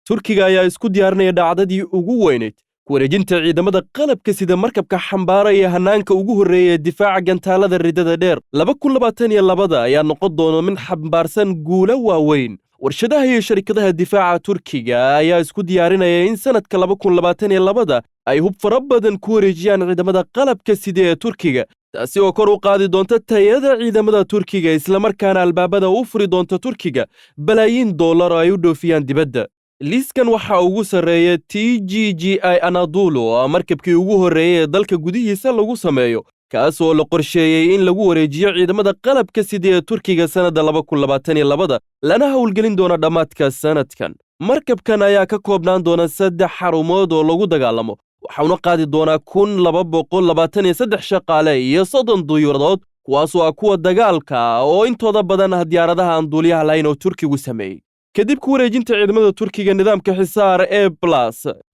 Turkiga ayaa isku diyaarinaya dhacdadii ugu weyneyd ku wareejinta ciidamada qalabka sida markabka xambaaraya hanaanka ugu horreeya ee difaaca gantaalada ridada dheer 2022 ayaa noqon doona mid xambaarsan guulo waaweyn. warshadaha iyo sharikadaha difaaca Turkiga ayaa isku diyaarinaya in sanadka 2022 ay hub fara badan ku wareejiyaan ciidamada qalabka sida ee Turkiga, taasi oo kor u qaadi doonta tayada ciidamada Turkiga isla markaana albaabada u furi doonta Turkiga balaayiin dollar ay u dhoofiyaan dibadda. liiskan waxa ugu sarreeya TGGI Anadolu oo markabkii ugu horreeyay ee dalka gudihiisa lagu sameeyo, kaas oo la qorsheeyay in lagu wareejiyo ciidamada qalabka sida ee Turkiga sanadda 2022 lana howlgelin doona dhammaadka sanadkan. markabkan ayaa ka koobnaan doona 3 xarumood oo lagu dagaalamo, waxaana qaadi doonaa 1223 shaqaale iyo 30 duyuuradood, kuwaas oo kuwa dagaalka oo intooda badan diyaaradaha aan duuliyaha lahayn oo Turkigu sameeyay. kadib ku wareejinta ciidamada Turkiga nidaamka xisaar A+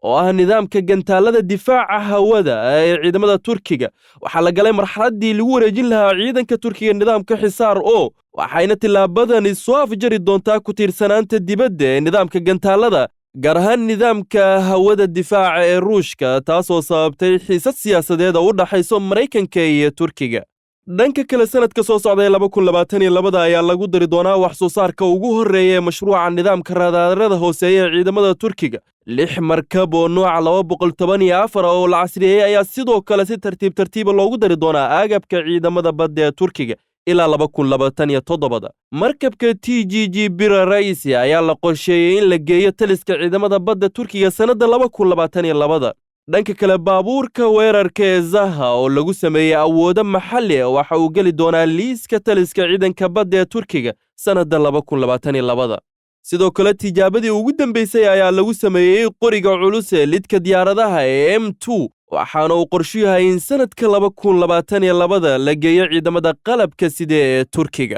oo ah nidaamka gantaalada difaaca hawada ee ciidamada Turkiga, waxaa la galay marxaladdii lagu wareejin lahaa ciidanka Turkiga nidaamka xisaar O, waxayna tillaabadani soo afjari doontaa ku tiirsanaanta dibadda ee nidaamka gantaalada, gaar ahaan nidaamka hawada difaaca ee Ruushka, taasoo sababtay xiisad siyaasadeed oo u dhaxayso Mareykanka iyo Turkiga. dhanka kale sanadka soo socday 2022 ayaa lagu dari doonaa wax soo saarka ugu horreeya ee mashruuca nidaamka raadaarada hooseeya ee ciidamada Turkiga. 6 markab oo nooca 214 oo la casriyeeyay ayaa sidoo kale si tartiib loogu dari doonaa agabka ciidamada badda ee Turkiga ilaa 2027. markabka TGG Bira Raisi ayaa la qorsheeyay in la geeyo taliska ciidamada badda Turkiga sanadda 2022. dhanka kale baabuurka weerarka ee Zaha oo lagu sameeyay awoodo maxalli ah waxa uu geli doonaa liiska taliska ciidanka badda ee Turkiga sanadda 2022. sidoo kale tijaabadii ugu dambeysay ayaa lagu sameeyay qoriga culus ee lidka diyaaradaha ee M2, waxaana uu qorshu yahay in sanadka 2022 la geeyo ciidamada qalabka sida ee Turkiga.